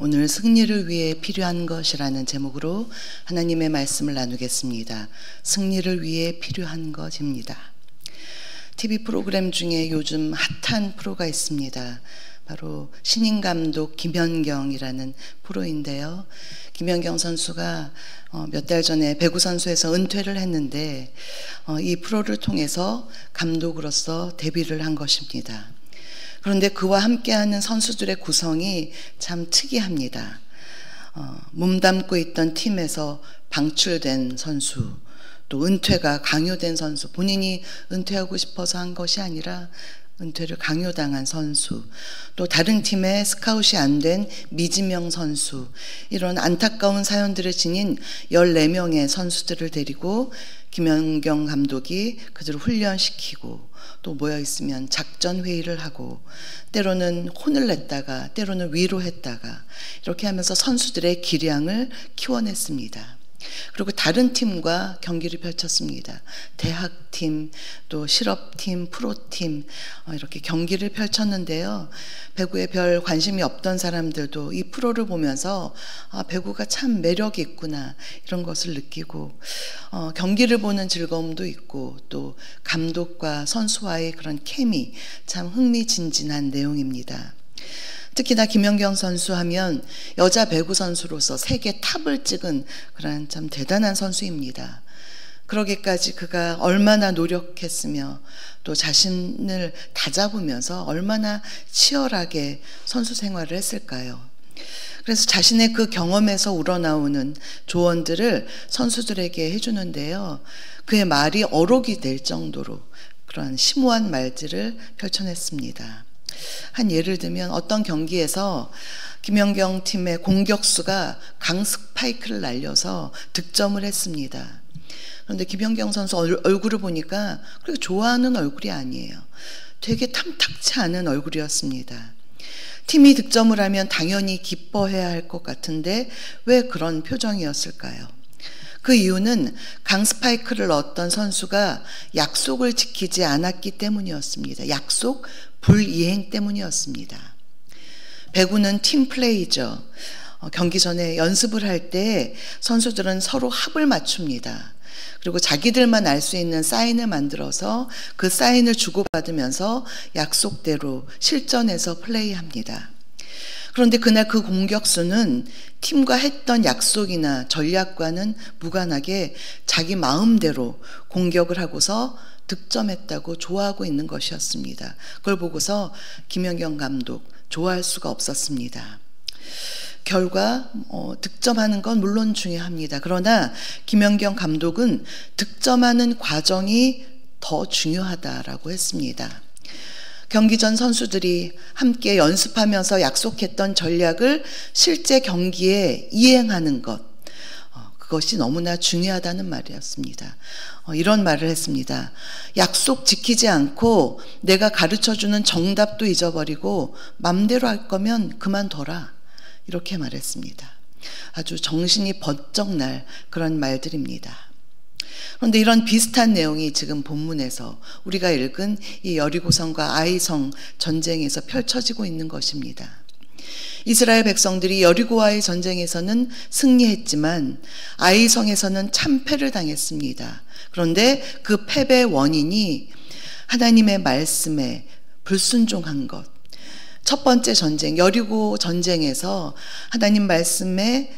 오늘 승리를 위해 필요한 것이라는 제목으로 하나님의 말씀을 나누겠습니다. 승리를 위해 필요한 것입니다. TV 프로그램 중에 요즘 핫한 프로가 있습니다. 바로 신인감독 김연경이라는 프로인데요. 김연경 선수가 몇 달 전에 배구 선수에서 은퇴를 했는데 이 프로를 통해서 감독으로서 데뷔를 한 것입니다. 그런데 그와 함께하는 선수들의 구성이 참 특이합니다. 몸담고 있던 팀에서 방출된 선수, 또 은퇴가 강요된 선수, 본인이 은퇴하고 싶어서 한 것이 아니라 은퇴를 강요당한 선수, 또 다른 팀에 스카웃이 안 된 미지명 선수, 이런 안타까운 사연들을 지닌 14명의 선수들을 데리고 김연경 감독이 그들을 훈련시키고 또 모여있으면 작전회의를 하고 때로는 혼을 냈다가 때로는 위로했다가 이렇게 하면서 선수들의 기량을 키워냈습니다. 그리고 다른 팀과 경기를 펼쳤습니다. 대학팀, 또 실업팀, 프로팀 이렇게 경기를 펼쳤는데요. 배구에 별 관심이 없던 사람들도 이 프로를 보면서 배구가 참 매력이 있구나 이런 것을 느끼고 경기를 보는 즐거움도 있고 또 감독과 선수와의 그런 케미 참 흥미진진한 내용입니다. 특히나 김연경 선수 하면 여자 배구 선수로서 세계 탑을 찍은 그런 참 대단한 선수입니다. 그러기까지 그가 얼마나 노력했으며 또 자신을 다잡으면서 얼마나 치열하게 선수 생활을 했을까요? 그래서 자신의 그 경험에서 우러나오는 조언들을 선수들에게 해주는데요. 그의 말이 어록이 될 정도로 그런 심오한 말들을 펼쳐냈습니다. 한 예를 들면 어떤 경기에서 김연경 팀의 공격수가 강스파이크를 날려서 득점을 했습니다. 그런데 김연경 선수 얼굴을 보니까 그렇게 좋아하는 얼굴이 아니에요. 되게 탐탁치 않은 얼굴이었습니다. 팀이 득점을 하면 당연히 기뻐해야 할 것 같은데 왜 그런 표정이었을까요? 그 이유는 강스파이크를 넣었던 선수가 약속을 지키지 않았기 때문이었습니다. 약속 불이행 때문이었습니다. 배구는 팀플레이죠. 경기 전에 연습을 할 때 선수들은 서로 합을 맞춥니다. 그리고 자기들만 알 수 있는 사인을 만들어서 그 사인을 주고받으면서 약속대로 실전에서 플레이합니다. 그런데 그날 그 공격수는 팀과 했던 약속이나 전략과는 무관하게 자기 마음대로 공격을 하고서 득점했다고 좋아하고 있는 것이었습니다. 그걸 보고서 김연경 감독 좋아할 수가 없었습니다. 결과 득점하는 건 물론 중요합니다. 그러나 김연경 감독은 득점하는 과정이 더 중요하다라고 했습니다. 경기 전 선수들이 함께 연습하면서 약속했던 전략을 실제 경기에 이행하는 것, 그것이 너무나 중요하다는 말이었습니다. 이런 말을 했습니다. 약속 지키지 않고 내가 가르쳐주는 정답도 잊어버리고 맘대로 할 거면 그만둬라. 이렇게 말했습니다. 아주 정신이 번쩍 날 그런 말들입니다. 그런데 이런 비슷한 내용이 지금 본문에서 우리가 읽은 이 여리고성과 아이성 전쟁에서 펼쳐지고 있는 것입니다. 이스라엘 백성들이 여리고와의 전쟁에서는 승리했지만 아이성에서는 참패를 당했습니다. 그런데 그 패배의 원인이 하나님의 말씀에 불순종한 것. 첫 번째 전쟁, 여리고 전쟁에서 하나님 말씀에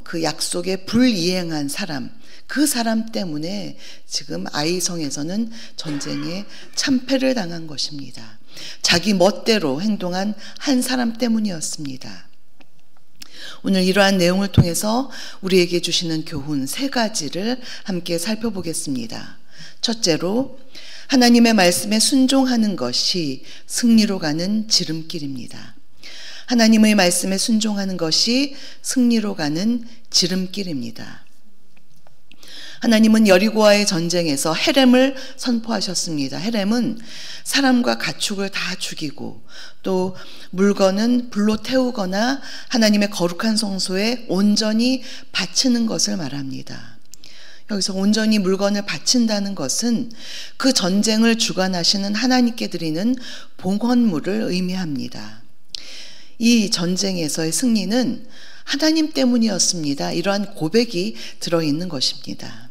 그 약속에 불이행한 사람, 그 사람 때문에 지금 아이성에서는 전쟁에 참패를 당한 것입니다. 자기 멋대로 행동한 한 사람 때문이었습니다. 오늘 이러한 내용을 통해서 우리에게 주시는 교훈 3가지를 함께 살펴보겠습니다. 첫째로 하나님의 말씀에 순종하는 것이 승리로 가는 지름길입니다. 하나님의 말씀에 순종하는 것이 승리로 가는 지름길입니다. 하나님은 여리고와의 전쟁에서 헤렘을 선포하셨습니다. 헤렘은 사람과 가축을 다 죽이고 또 물건은 불로 태우거나 하나님의 거룩한 성소에 온전히 바치는 것을 말합니다. 여기서 온전히 물건을 바친다는 것은 그 전쟁을 주관하시는 하나님께 드리는 봉헌물을 의미합니다. 이 전쟁에서의 승리는 하나님 때문이었습니다. 이러한 고백이 들어있는 것입니다.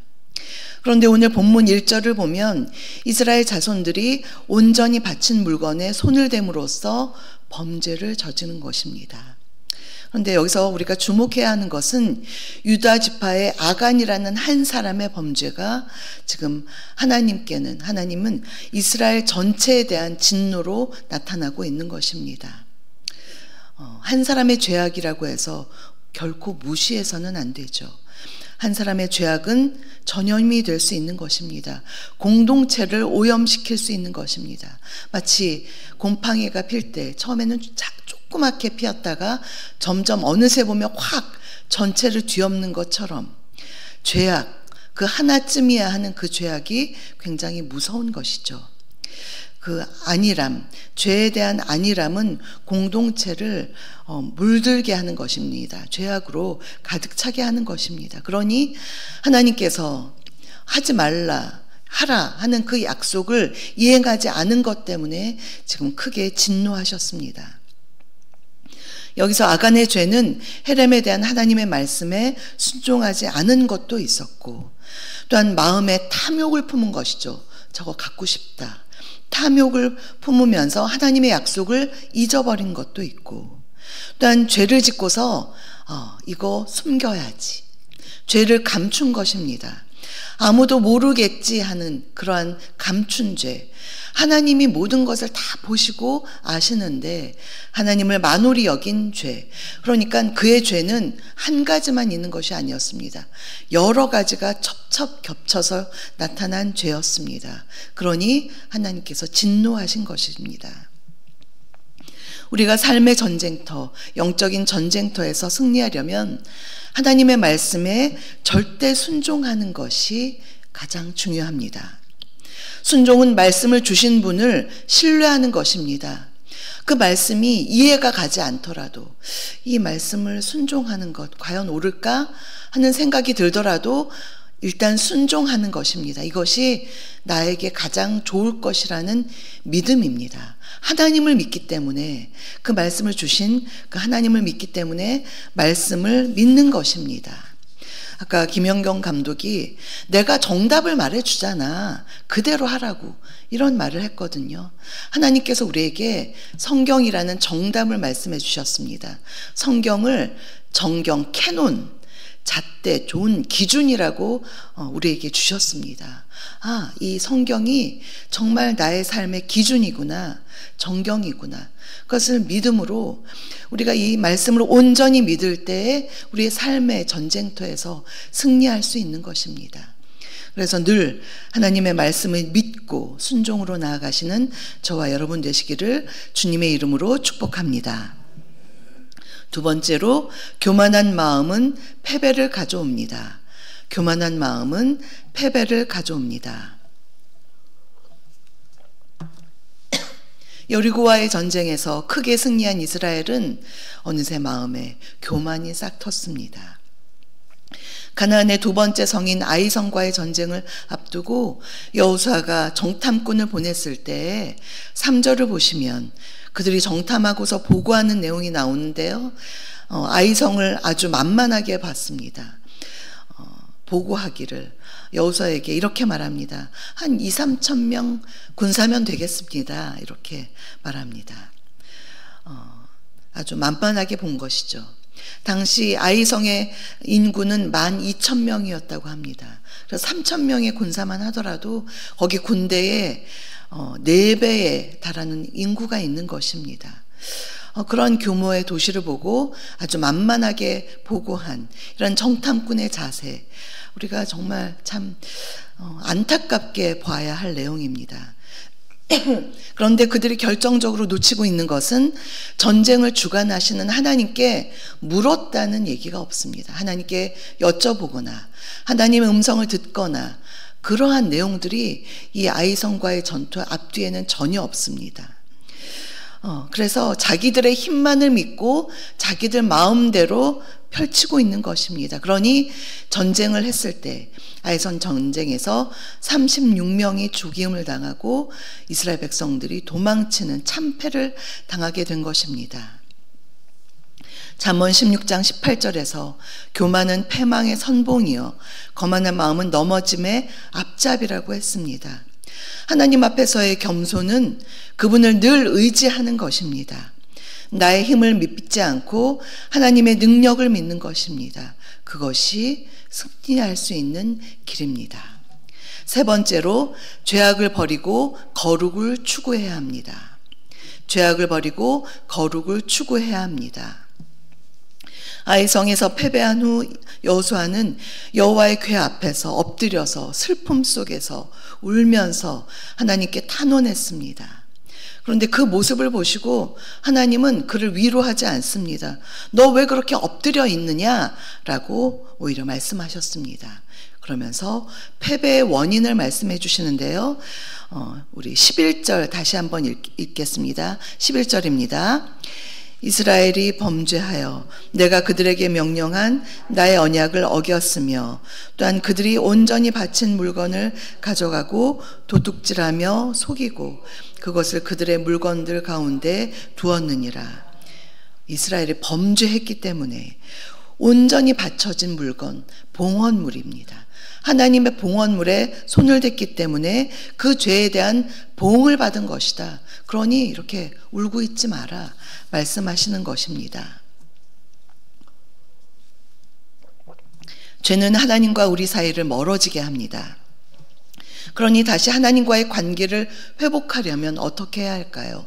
그런데 오늘 본문 1절을 보면 이스라엘 자손들이 온전히 바친 물건에 손을 댐으로써 범죄를 저지른 것입니다. 그런데 여기서 우리가 주목해야 하는 것은 유다 지파의 아간이라는 한 사람의 범죄가 지금 하나님은 이스라엘 전체에 대한 진노로 나타나고 있는 것입니다. 한 사람의 죄악이라고 해서 결코 무시해서는 안 되죠. 한 사람의 죄악은 전염이 될 수 있는 것입니다. 공동체를 오염시킬 수 있는 것입니다. 마치 곰팡이가 필 때 처음에는 조그맣게 피었다가 점점 어느새 보면 확 전체를 뒤엎는 것처럼 죄악, 그 하나쯤이야 하는 그 죄악이 굉장히 무서운 것이죠. 그 안일함, 죄에 대한 안일함은 공동체를 물들게 하는 것입니다. 죄악으로 가득 차게 하는 것입니다. 그러니 하나님께서 하지 말라, 하라 하는 그 약속을 이행하지 않은 것 때문에 지금 크게 진노하셨습니다. 여기서 아간의 죄는 헤렘에 대한 하나님의 말씀에 순종하지 않은 것도 있었고, 또한 마음에 탐욕을 품은 것이죠. 저거 갖고 싶다. 탐욕을 품으면서 하나님의 약속을 잊어버린 것도 있고, 또한 죄를 짓고서 이거 숨겨야지, 죄를 감춘 것입니다. 아무도 모르겠지 하는 그러한 감춘 죄. 하나님이 모든 것을 다 보시고 아시는데 하나님을 만홀히 여긴 죄. 그러니까 그의 죄는 한 가지만 있는 것이 아니었습니다. 여러 가지가 첩첩 겹쳐서 나타난 죄였습니다. 그러니 하나님께서 진노하신 것입니다. 우리가 삶의 전쟁터, 영적인 전쟁터에서 승리하려면 하나님의 말씀에 절대 순종하는 것이 가장 중요합니다. 순종은 말씀을 주신 분을 신뢰하는 것입니다. 그 말씀이 이해가 가지 않더라도 이 말씀을 순종하는 것 과연 옳을까 하는 생각이 들더라도 일단 순종하는 것입니다. 이것이 나에게 가장 좋을 것이라는 믿음입니다. 하나님을 믿기 때문에, 그 말씀을 주신 그 하나님을 믿기 때문에 말씀을 믿는 것입니다. 아까 김연경 감독이 내가 정답을 말해주잖아, 그대로 하라고, 이런 말을 했거든요. 하나님께서 우리에게 성경이라는 정답을 말씀해 주셨습니다. 성경을 정경, 캐논, 잣대, 좋은 기준이라고 우리에게 주셨습니다. 이 성경이 정말 나의 삶의 기준이구나, 정경이구나. 그것을 믿음으로 우리가 이 말씀을 온전히 믿을 때에 우리의 삶의 전쟁터에서 승리할 수 있는 것입니다. 그래서 늘 하나님의 말씀을 믿고 순종으로 나아가시는 저와 여러분 되시기를 주님의 이름으로 축복합니다. 두 번째로, 교만한 마음은 패배를 가져옵니다. 교만한 마음은 패배를 가져옵니다. 여리고와의 전쟁에서 크게 승리한 이스라엘은 어느새 마음에 교만이 싹 텄습니다. 가나안의 두 번째 성인 아이성과의 전쟁을 앞두고 여호수아가 정탐꾼을 보냈을 때 3절을 보시면 그들이 정탐하고서 보고하는 내용이 나오는데요. 아이성을 아주 만만하게 봤습니다. 보고하기를 여호수아에게 이렇게 말합니다. 한 2-3천 명 군사면 되겠습니다. 이렇게 말합니다. 아주 만만하게 본 것이죠. 당시 아이성의 인구는 12,000명이었다고 합니다. 그래서 3,000명의 군사만 하더라도 거기 군대에 4배에 달하는 인구가 있는 것입니다. 그런 규모의 도시를 보고 아주 만만하게 보고한 이런 정탐꾼의 자세, 우리가 정말 참 안타깝게 봐야 할 내용입니다. 그런데 그들이 결정적으로 놓치고 있는 것은 전쟁을 주관하시는 하나님께 물었다는 얘기가 없습니다. 하나님께 여쭤보거나 하나님의 음성을 듣거나 그러한 내용들이 이 아이성과의 전투 앞뒤에는 전혀 없습니다. 그래서 자기들의 힘만을 믿고 자기들 마음대로 펼치고 있는 것입니다. 그러니 전쟁을 했을 때 아이성 전쟁에서 36명이 죽임을 당하고 이스라엘 백성들이 도망치는 참패를 당하게 된 것입니다. 잠언 16장 18절에서 교만은 패망의 선봉이요 거만한 마음은 넘어짐의 앞잡이라고 했습니다. 하나님 앞에서의 겸손은 그분을 늘 의지하는 것입니다. 나의 힘을 믿지 않고 하나님의 능력을 믿는 것입니다. 그것이 승리할 수 있는 길입니다. 세 번째로 죄악을 버리고 거룩을 추구해야 합니다. 죄악을 버리고 거룩을 추구해야 합니다. 아이성에서 패배한 후 여호수아는 여호와의 궤 앞에서 엎드려서 슬픔 속에서 울면서 하나님께 탄원했습니다. 그런데 그 모습을 보시고 하나님은 그를 위로하지 않습니다. 너 왜 그렇게 엎드려 있느냐라고 오히려 말씀하셨습니다. 그러면서 패배의 원인을 말씀해 주시는데요. 우리 11절 다시 한번 읽겠습니다. 11절입니다. 이스라엘이 범죄하여 내가 그들에게 명령한 나의 언약을 어겼으며 또한 그들이 온전히 바친 물건을 가져가고 도둑질하며 속이고 그것을 그들의 물건들 가운데 두었느니라. 이스라엘이 범죄했기 때문에 온전히 바쳐진 물건, 봉헌물입니다. 하나님의 봉헌물에 손을 댔기 때문에 그 죄에 대한 보응을 받은 것이다. 그러니 이렇게 울고 있지 마라 말씀하시는 것입니다. 죄는 하나님과 우리 사이를 멀어지게 합니다. 그러니 다시 하나님과의 관계를 회복하려면 어떻게 해야 할까요?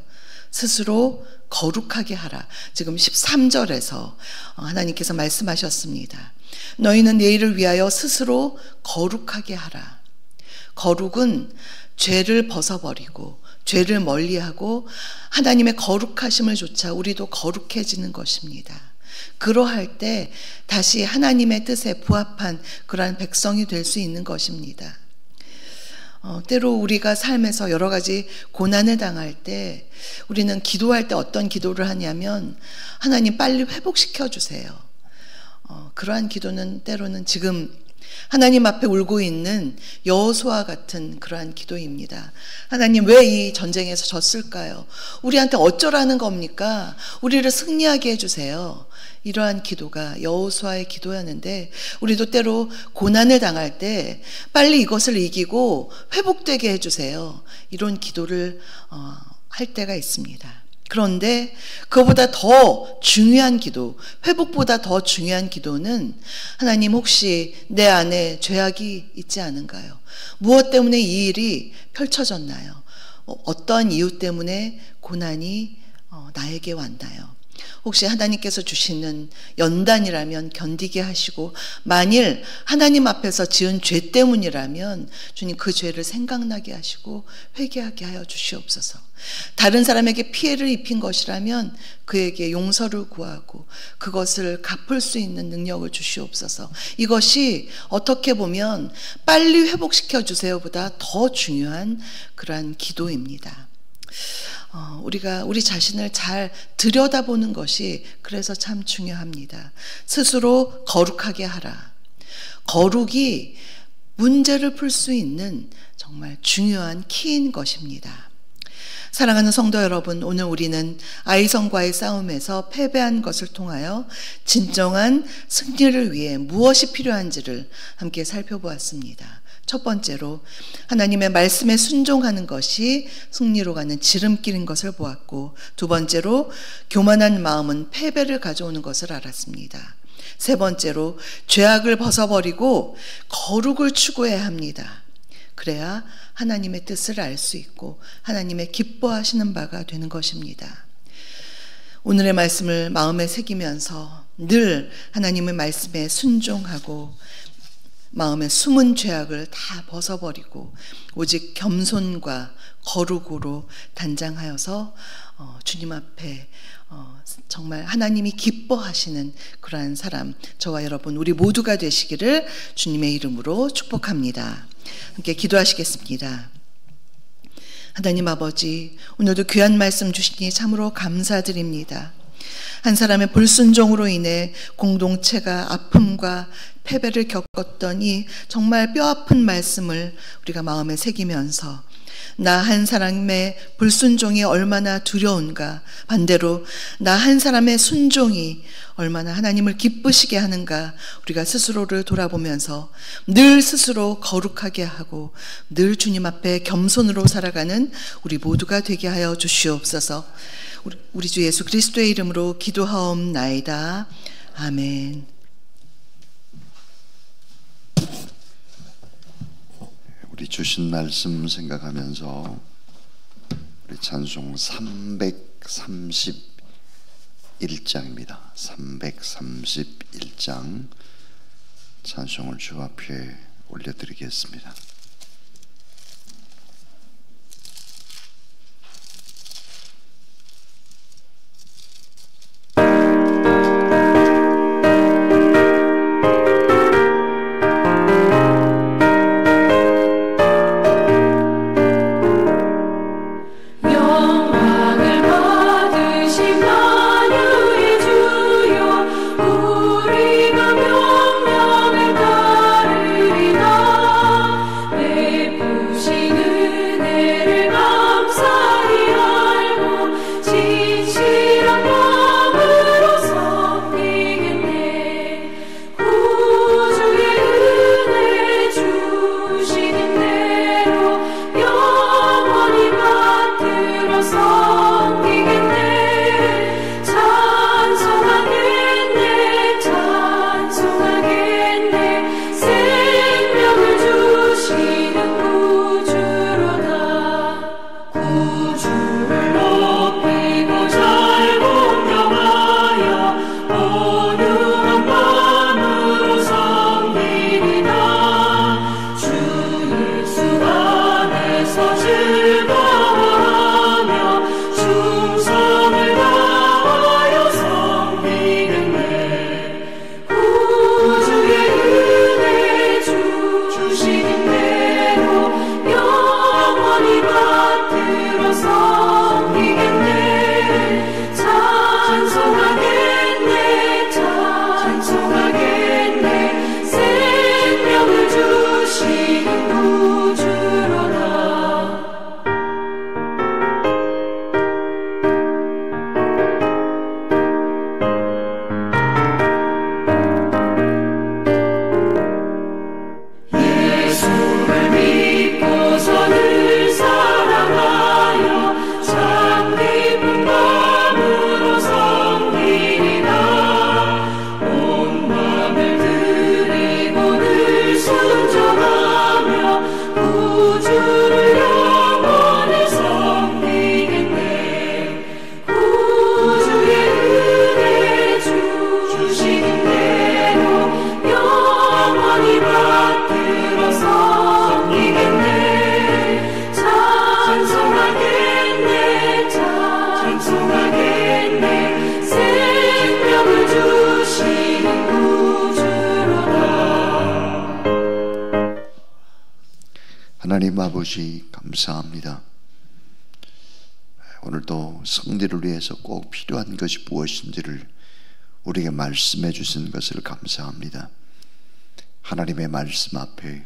스스로 거룩하게 하라. 지금 13절에서 하나님께서 말씀하셨습니다. 너희는 내일을 위하여 스스로 거룩하게 하라. 거룩은 죄를 벗어버리고 죄를 멀리하고 하나님의 거룩하심을 좇아 우리도 거룩해지는 것입니다. 그러할 때 다시 하나님의 뜻에 부합한 그러한 백성이 될 수 있는 것입니다. 때로 우리가 삶에서 여러 가지 고난을 당할 때 우리는 기도할 때 어떤 기도를 하냐면 하나님 빨리 회복시켜 주세요. 그러한 기도는 때로는 지금 하나님 앞에 울고 있는 여호수아 같은 그러한 기도입니다. 하나님 왜 이 전쟁에서 졌을까요? 우리한테 어쩌라는 겁니까? 우리를 승리하게 해주세요. 이러한 기도가 여호수아의 기도였는데 우리도 때로 고난을 당할 때 빨리 이것을 이기고 회복되게 해주세요. 이런 기도를 할 때가 있습니다. 그런데 그보다 더 중요한 기도, 회복보다 더 중요한 기도는 하나님 혹시 내 안에 죄악이 있지 않은가요? 무엇 때문에 이 일이 펼쳐졌나요? 어떠한 이유 때문에 고난이 나에게 왔나요? 혹시 하나님께서 주시는 연단이라면 견디게 하시고 만일 하나님 앞에서 지은 죄 때문이라면 주님 그 죄를 생각나게 하시고 회개하게 하여 주시옵소서. 다른 사람에게 피해를 입힌 것이라면 그에게 용서를 구하고 그것을 갚을 수 있는 능력을 주시옵소서. 이것이 어떻게 보면 빨리 회복시켜 주세요보다 더 중요한 그러한 기도입니다. 우리가 우리 자신을 잘 들여다보는 것이 그래서 참 중요합니다. 스스로 거룩하게 하라. 거룩이 문제를 풀 수 있는 정말 중요한 키인 것입니다. 사랑하는 성도 여러분, 오늘 우리는 아이성과의 싸움에서 패배한 것을 통하여 진정한 승리를 위해 무엇이 필요한지를 함께 살펴보았습니다. 첫 번째로 하나님의 말씀에 순종하는 것이 승리로 가는 지름길인 것을 보았고, 두 번째로 교만한 마음은 패배를 가져오는 것을 알았습니다. 세 번째로 죄악을 벗어버리고 거룩을 추구해야 합니다. 그래야 하나님의 뜻을 알 수 있고 하나님의 기뻐하시는 바가 되는 것입니다. 오늘의 말씀을 마음에 새기면서 늘 하나님의 말씀에 순종하고 마음의 숨은 죄악을 다 벗어버리고 오직 겸손과 거룩으로 단장하여서 주님 앞에 정말 하나님이 기뻐하시는 그러한 사람, 저와 여러분 우리 모두가 되시기를 주님의 이름으로 축복합니다. 함께 기도하시겠습니다. 하나님 아버지, 오늘도 귀한 말씀 주시니 참으로 감사드립니다. 한 사람의 불순종으로 인해 공동체가 아픔과 패배를 겪었던 이 정말 뼈아픈 말씀을 우리가 마음에 새기면서 나 한 사람의 불순종이 얼마나 두려운가, 반대로 나 한 사람의 순종이 얼마나 하나님을 기쁘시게 하는가, 우리가 스스로를 돌아보면서 늘 스스로 거룩하게 하고 늘 주님 앞에 겸손으로 살아가는 우리 모두가 되게 하여 주시옵소서. 우리 주 예수 그리스도의 이름으로 기도하옵나이다. 아멘. 우리 주신 말씀 생각하면서 우리 찬송 331장입니다. 331장 찬송을 주 앞에 올려드리겠습니다. 하나님 아버지 감사합니다. 오늘도 승리를 위해서 꼭 필요한 것이 무엇인지를 우리에게 말씀해 주신 것을 감사합니다. 하나님의 말씀 앞에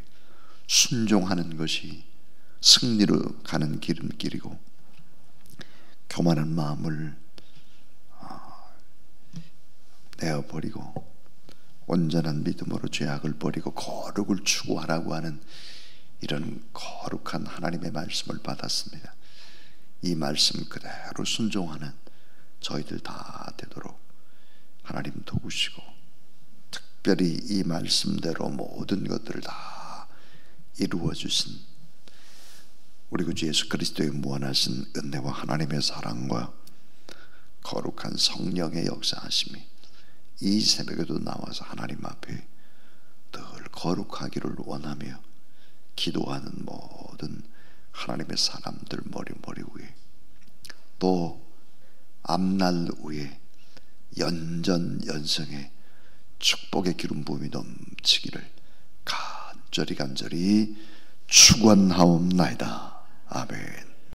순종하는 것이 승리로 가는 길이고, 교만한 마음을 내어버리고 온전한 믿음으로 죄악을 버리고 거룩을 추구하라고 하는 이런 거룩한 하나님의 말씀을 받았습니다. 이 말씀 그대로 순종하는 저희들 다 되도록 하나님 도우시고, 특별히 이 말씀대로 모든 것들을 다 이루어 주신 우리 구주 예수 그리스도의 무한하신 은혜와 하나님의 사랑과 거룩한 성령의 역사하심이 이 새벽에도 나와서 하나님 앞에 늘 거룩하기를 원하며 기도하는 모든 하나님의 사람들 머리 위에, 또 앞날 위에 연전연성의 축복의 기름 부음이 넘치기를 간절히 축원하옵나이다. 아멘.